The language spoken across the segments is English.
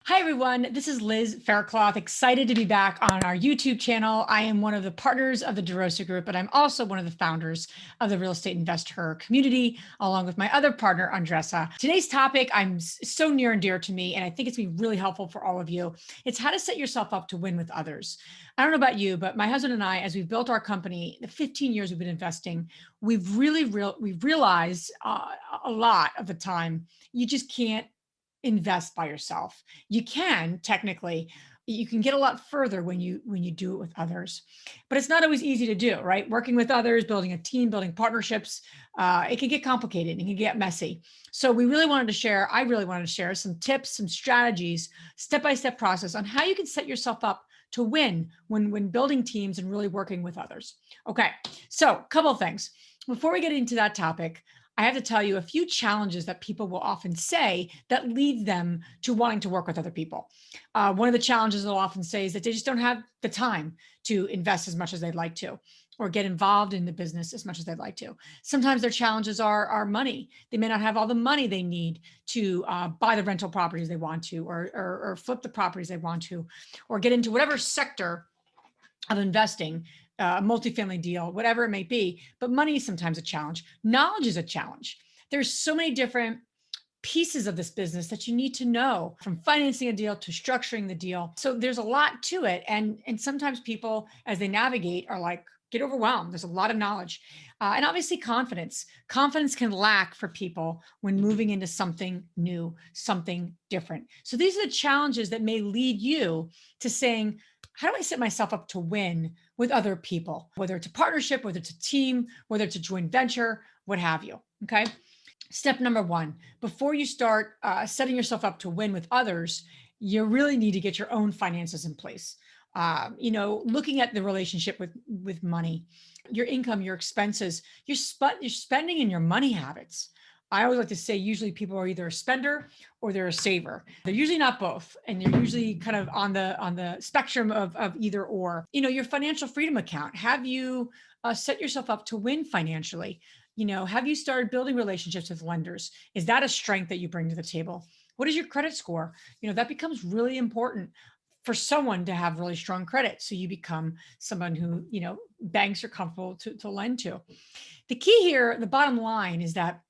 Hi, everyone. This is Liz Faircloth. Excited to be back on our YouTube channel. I am one of the partners of the Derosa group, but I'm also one of the founders of the Real Estate Investor community, along with my other partner, Andressa. Today's topic I'm so near and dear to me, and I think it's going to be really helpful for all of you. It's how to set yourself up to win with others. I don't know about you, but my husband and I, as we've built our company, the 15 years we've been investing, we've realized a lot of the time you just can't invest by yourself. You can technically, you can get a lot further when you do it with others, but it's not always easy to do, right? Working with others, building a team, building partnerships, it can get complicated, it can get messy. So I really wanted to share some tips, some strategies, step-by-step process on how you can set yourself up to win when building teams and really working with others. Okay, so a couple of things before we get into that topic. I have to tell you a few challenges that people will often say that lead them to wanting to work with other people. One of the challenges they'll often say is that they just don't have the time to invest as much as they'd like to, or get involved in the business as much as they'd like to. Sometimes their challenges are money. They may not have all the money they need to buy the rental properties they want to, or flip the properties they want to, or get into whatever sector of investing, a multifamily deal, whatever it may be. But money is sometimes a challenge. Knowledge is a challenge. There's so many different pieces of this business that you need to know, from financing a deal to structuring the deal. So there's a lot to it. And sometimes people, as they navigate, are like, get overwhelmed. There's a lot of knowledge. And obviously confidence. Confidence can lack for people when moving into something new, something different. So these are the challenges that may lead you to saying, how do I set myself up to win with other people, whether it's a partnership, whether it's a team, whether it's a joint venture, what have you, okay? Step number one, before you start setting yourself up to win with others, you really need to get your own finances in place. Looking at the relationship with money, your income, your expenses, your spending and your money habits. I always like to say, usually people are either a spender or they're a saver. They're usually not both, and they're usually kind of on the spectrum of either or. Your financial freedom account. Have you set yourself up to win financially? Have you started building relationships with lenders? Is that a strength that you bring to the table? What is your credit score? That becomes really important for someone to have really strong credit. So you become someone who, banks are comfortable to lend to. The key here, the bottom line, is that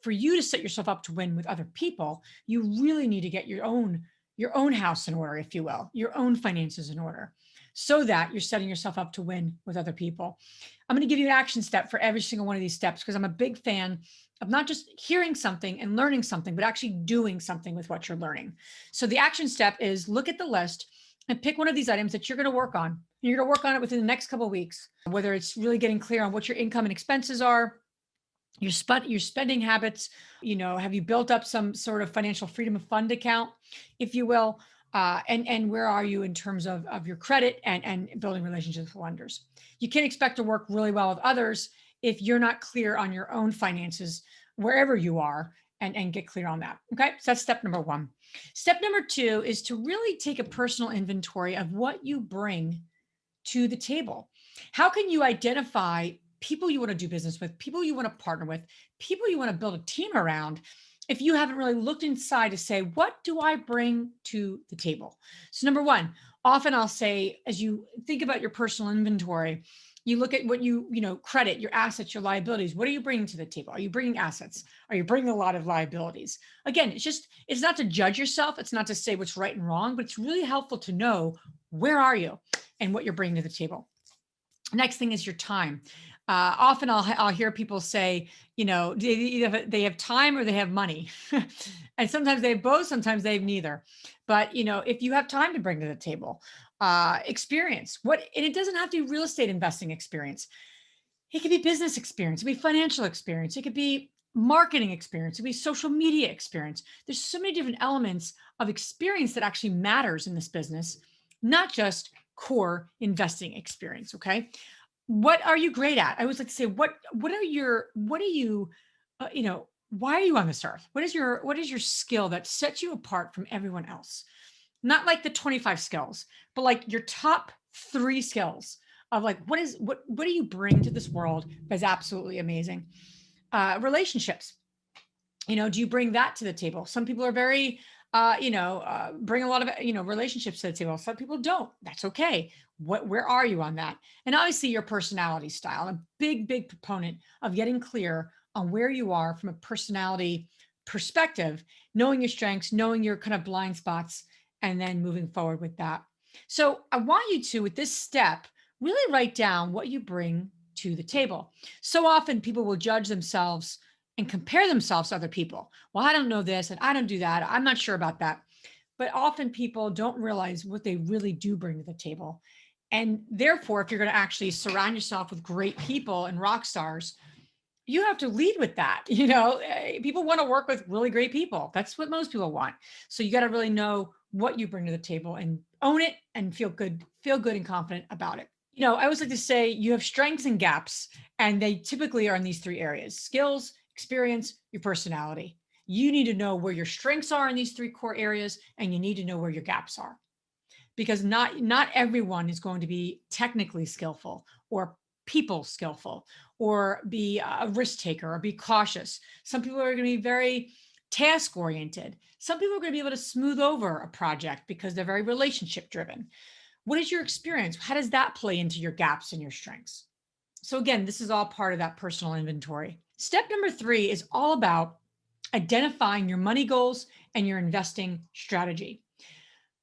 for you to set yourself up to win with other people, you really need to get your own house in order, if you will, your own finances in order, so that you're setting yourself up to win with other people. I'm going to give you an action step for every single one of these steps, because I'm a big fan of not just hearing something and learning something, but actually doing something with what you're learning. So the action step is look at the list and pick one of these items that you're going to work on. You're going to work on it within the next couple of weeks, whether it's really getting clear on what your income and expenses are, your spending habits. Have you built up some sort of financial freedom of fund account, if you will? And where are you in terms of your credit and building relationships with lenders? You can't expect to work really well with others if you're not clear on your own finances wherever you are, and get clear on that. Okay, so that's step number one. Step number two is to really take a personal inventory of what you bring to the table. How can you identify people you want to do business with, people you want to partner with, people you want to build a team around, if you haven't really looked inside to say, what do I bring to the table? So number one, often I'll say, as you think about your personal inventory, you look at what credit, your assets, your liabilities. What are you bringing to the table? Are you bringing assets? Are you bringing a lot of liabilities? Again, it's not to judge yourself. It's not to say what's right and wrong, but it's really helpful to know where are you and what you're bringing to the table. Next thing is your time. Often I'll hear people say, they have time or they have money. And sometimes they have both, sometimes they have neither. But, if you have time to bring to the table, experience, and it doesn't have to be real estate investing experience. It could be business experience, it could be financial experience, it could be marketing experience, it could be social media experience. There's so many different elements of experience that actually matters in this business, not just core investing experience. Okay. What are you great at? I always like to say, why are you on this earth? What is your skill that sets you apart from everyone else? Not like the 25 skills, but like your top 3 skills of like, what do you bring to this world that's absolutely amazing? Relationships. Do you bring that to the table? Some people are very bring a lot of, relationships to the table. Some people don't. That's okay. Where are you on that? And obviously your personality style. I'm a big proponent of getting clear on where you are from a personality perspective, knowing your strengths, knowing your kind of blind spots, and then moving forward with that. So I want you to, with this step, really write down what you bring to the table. So often people will judge themselves and compare themselves to other people. Well, I don't know this and I don't do that. I'm not sure about that. But often people don't realize what they really do bring to the table. And therefore, if you're going to actually surround yourself with great people and rock stars, you have to lead with that. People want to work with really great people. That's what most people want. So you got to really know what you bring to the table and own it and feel good and confident about it. I always like to say you have strengths and gaps, and they typically are in these three areas: skills, experience, your personality. You need to know where your strengths are in these three core areas, and you need to know where your gaps are, because not everyone is going to be technically skillful or people skillful or be a risk taker or be cautious. Some people are going to be very task oriented. Some people are going to be able to smooth over a project because they're very relationship driven. What is your experience? How does that play into your gaps and your strengths? So again, this is all part of that personal inventory. Step number 3 is all about identifying your money goals and your investing strategy.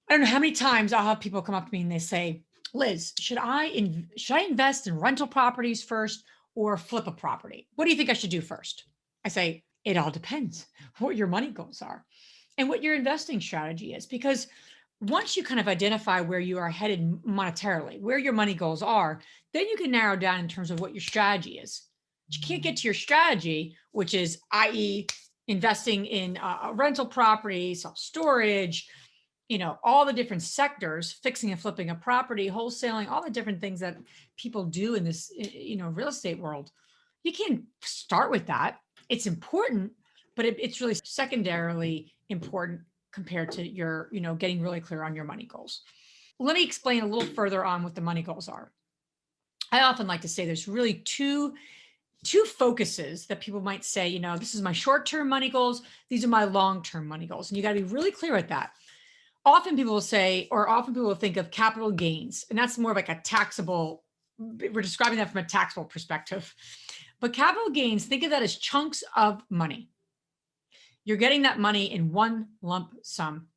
I don't know how many times I'll have people come up to me and they say, Liz, should I invest in rental properties first or flip a property? What do you think I should do first? I say, it all depends what your money goals are and what your investing strategy is. Because once you kind of identify where you are headed monetarily, where your money goals are, then you can narrow down in terms of what your strategy is. But you can't get to your strategy, which is, i.e., investing in a rental property, self-storage, all the different sectors, fixing and flipping a property, wholesaling, all the different things that people do in this, real estate world. You can't start with that. It's important, but it's really secondarily important compared to your, getting really clear on your money goals. Let me explain a little further on what the money goals are. I often like to say there's really two focuses that people might say, this is my short-term money goals. These are my long-term money goals. And you got to be really clear with that. Often people will say, or often people will think of capital gains, and that's more like a taxable, we're describing that from a taxable perspective. But capital gains, think of that as chunks of money. You're getting that money in one lump sum.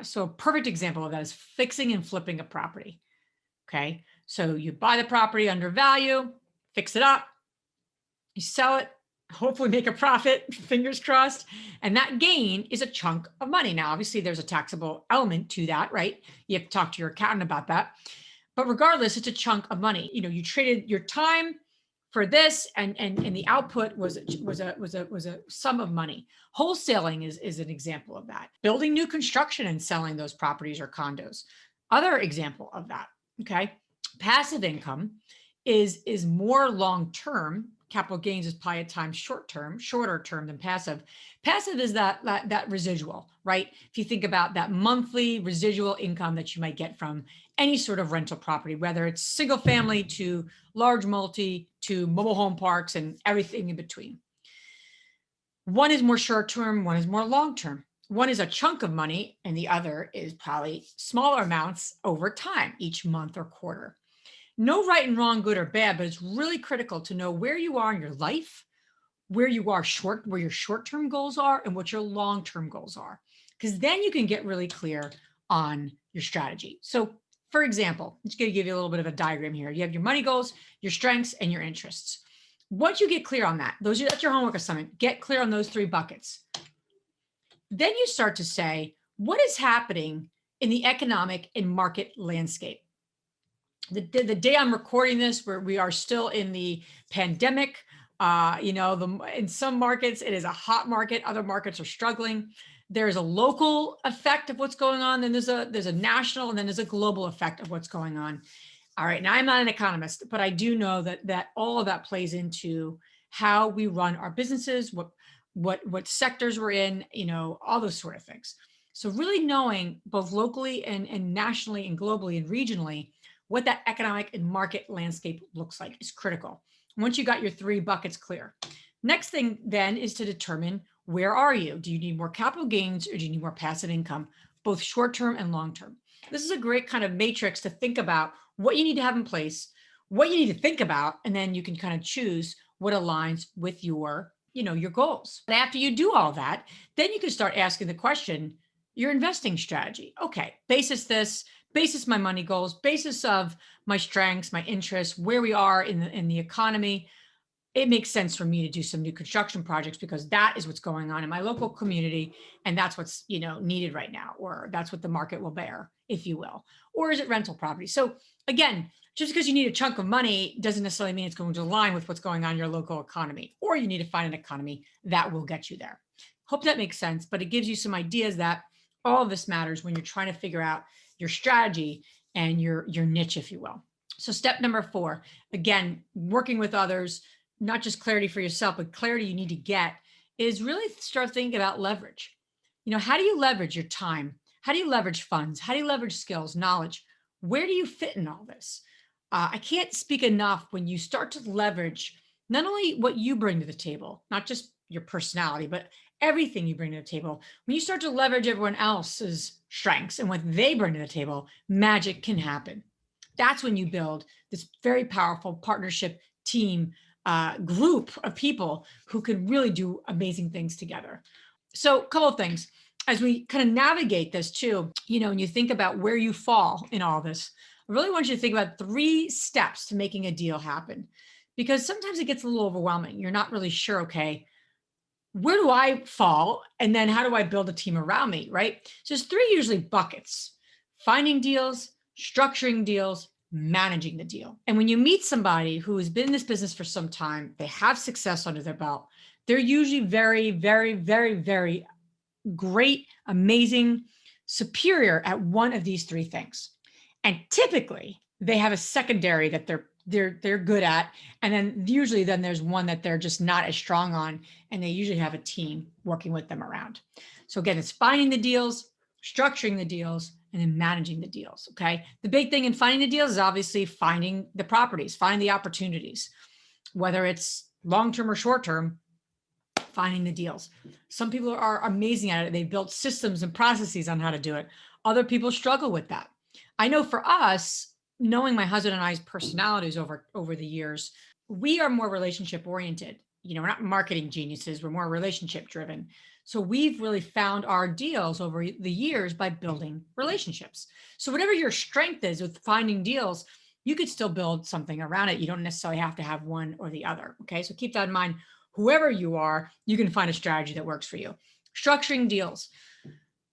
So a perfect example of that is fixing and flipping a property. Okay. So you buy the property under value, fix it up, you sell it, hopefully make a profit, fingers crossed. And that gain is a chunk of money. Now, obviously there's a taxable element to that, right? You have to talk to your accountant about that. But regardless, it's a chunk of money. You traded your time for this, and the output was a sum of money. Wholesaling is an example of that. Building new construction and selling those properties or condos. Other example of that. Okay. Passive income is more long-term. Capital gains is probably at times shorter term than passive. Passive is that residual, right? If you think about that monthly residual income that you might get from any sort of rental property, whether it's single family to large multi to mobile home parks and everything in between. One is more short-term, one is more long-term. One is a chunk of money and the other is probably smaller amounts over time, each month or quarter. No right and wrong, good or bad, but it's really critical to know where you are in your life, where your short-term goals are and what your long-term goals are, because then you can get really clear on your strategy. So for example, I'm just going to give you a little bit of a diagram here. You have your money goals, your strengths, and your interests. Once you get clear on that, that's your homework assignment. Get clear on those 3 buckets. Then you start to say, what is happening in the economic and market landscape? The day I'm recording this, where we are still in the pandemic, in some markets, it is a hot market. Other markets are struggling. There's a local effect of what's going on. Then there's a national, and then there's a global effect of what's going on. All right. Now, I'm not an economist, but I do know that all of that plays into how we run our businesses, what sectors we're in, all those sort of things. So really knowing both locally and nationally and globally and regionally what that economic and market landscape looks like is critical. Once you got your 3 buckets clear. Next thing then is to determine Where are you? Do you need more capital gains or do you need more passive income, both short-term and long-term? This is a great kind of matrix to think about what you need to have in place, what you need to think about, and then you can kind of choose what aligns with your, your goals. And after you do all that, then you can start asking the question, your investing strategy. Okay, basis my money goals, basis of my strengths, my interests, where we are in the economy. It makes sense for me to do some new construction projects because that is what's going on in my local community. And that's what's, needed right now, or that's what the market will bear, if you will. Or is it rental property? So again, just because you need a chunk of money doesn't necessarily mean it's going to align with what's going on in your local economy, or you need to find an economy that will get you there. Hope that makes sense, but it gives you some ideas that all of this matters when you're trying to figure out your strategy and your niche, if you will. So step number 4, again, working with others, not just clarity for yourself, but clarity you need to get, is really start thinking about leverage. How do you leverage your time? How do you leverage funds? How do you leverage skills, knowledge? Where do you fit in all this? I can't speak enough when you start to leverage not only what you bring to the table, not just your personality, but everything you bring to the table. When you start to leverage everyone else's strengths and what they bring to the table, magic can happen. That's when you build this very powerful partnership team group of people who could really do amazing things together. So a couple of things as we kind of navigate this too, when you think about where you fall in all this, I really want you to think about 3 steps to making a deal happen, because sometimes it gets a little overwhelming. You're not really sure, okay, where do I fall? And then how do I build a team around me, right? So there's 3 usually buckets: finding deals, structuring deals, managing the deal. And when you meet somebody who has been in this business for some time, they have success under their belt, they're usually very, very, very, very great, amazing, superior at one of these 3 things. And typically they have a secondary that they're good at. And then usually there's one that they're just not as strong on. And they usually have a team working with them around. So again, it's finding the deals, structuring the deals, and then managing the deals. Okay. The big thing in finding the deals is obviously finding the properties, finding the opportunities, whether it's long-term or short-term, finding the deals. Some people are amazing at it. They built systems and processes on how to do it. Other people struggle with that. I know for us, knowing my husband and I's personalities over the years, we are more relationship oriented. We're not marketing geniuses. We're more relationship driven. So we've really found our deals over the years by building relationships. So whatever your strength is with finding deals, you could still build something around it. You don't necessarily have to have one or the other. Okay. So keep that in mind. Whoever you are, you can find a strategy that works for you. Structuring deals,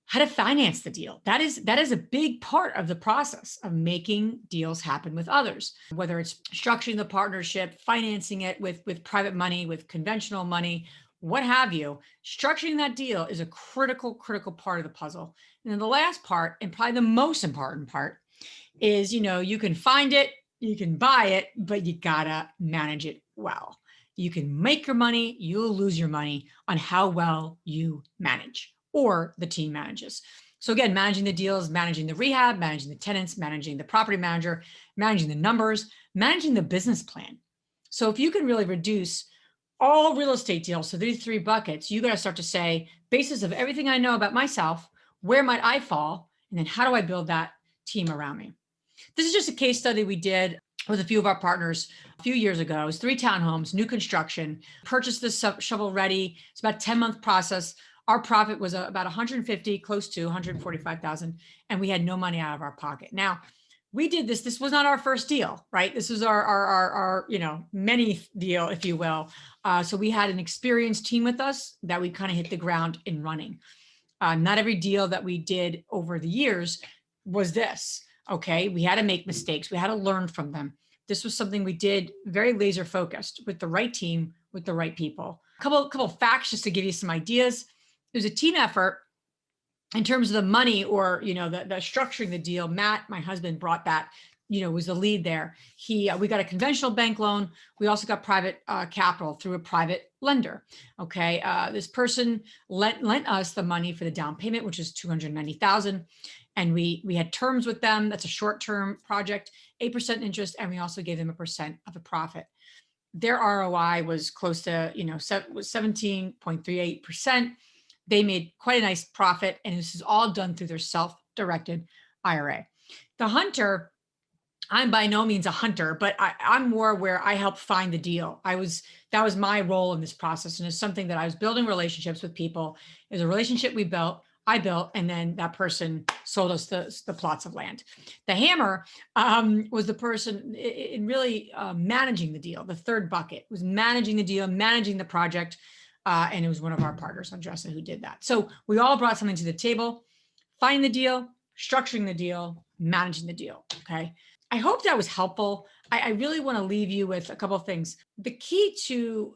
how to finance the deal. That is a big part of the process of making deals happen with others, whether it's structuring the partnership, financing it with private money, with conventional money, what have you. Structuring that deal is a critical part of the puzzle. And then the last part, and probably the most important part, is, you can find it, you can buy it, but you gotta manage it well. You can make your money, you'll lose your money on how well you manage or the team manages. So again, managing the deals, managing the rehab, managing the tenants, managing the property manager, managing the numbers, managing the business plan. So if you can really reduce all real estate deals to these 3 buckets, you got to start to say, basis of everything I know about myself, where might I fall? And then how do I build that team around me? This is just a case study we did with a few of our partners a few years ago. It was 3 townhomes, new construction, purchased this shovel ready. It's about a 10-month process. Our profit was about 150, close to 145,000, and we had no money out of our pocket. Now, we did this. This was not our first deal, right? This was our many deal, if you will. So we had an experienced team with us that we kind of hit the ground in running. Not every deal that we did over the years was this. Okay, we had to make mistakes. We had to learn from them. This was something we did very laser focused with the right team, with the right people. A couple facts just to give you some ideas. It was a team effort in terms of the money, or the structuring the deal. Matt, my husband, brought that. Was the lead there. We got a conventional bank loan. We also got private capital through a private lender. Okay, this person lent us the money for the down payment, which is $290,000. And we had terms with them. That's a short-term project, 8% interest. And we also gave them 1% of the profit. Their ROI was close to, was 17.38%. They made quite a nice profit, and this is all done through their self-directed IRA. The hunter, I'm by no means a hunter, but I'm more where I help find the deal. That was my role in this process. And it's something that I was building relationships with people. It was a relationship I built, and then that person sold us the plots of land. The hammer was the person in really managing the deal. The third bucket was managing the deal, managing the project. And it was one of our partners, Andressa, who did that. So we all brought something to the table: finding the deal, structuring the deal, managing the deal. Okay. I hope that was helpful. I really want to leave you with a couple of things. The key to,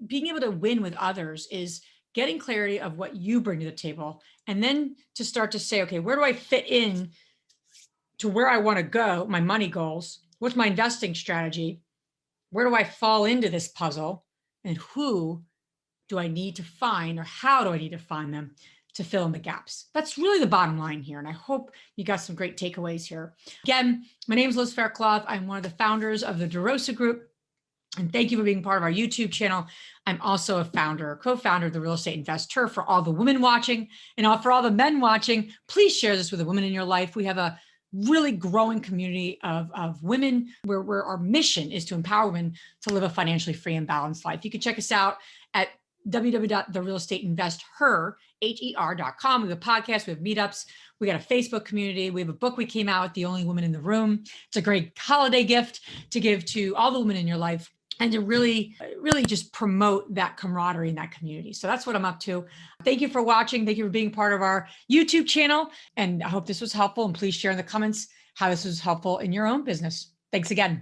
being able to win with others is getting clarity of what you bring to the table, and then to start to say, okay, where do I fit in to where I want to go, my money goals? What's my investing strategy? Where do I fall into this puzzle? And who do I need to find, or how do I need to find them to fill in the gaps? That's really the bottom line here. And I hope you got some great takeaways here. Again, my name is Liz Faircloth. I'm one of the founders of the Derosa Group. And thank you for being part of our YouTube channel. I'm also a co-founder of the Real Estate Investor. For all the women watching and for all the men watching, please share this with the women in your life. We have a really growing community of women where our mission is to empower women to live a financially free and balanced life. You can check us out at www.therealestateinvesther.com. We have a podcast, we have meetups, we got a Facebook community, we have a book we came out with, The Only Woman in the Room. It's a great holiday gift to give to all the women in your life, and to really just promote that camaraderie in that community. So that's what I'm up to. Thank you for watching. Thank you for being part of our YouTube channel. And I hope this was helpful. And please share in the comments how this was helpful in your own business. Thanks again.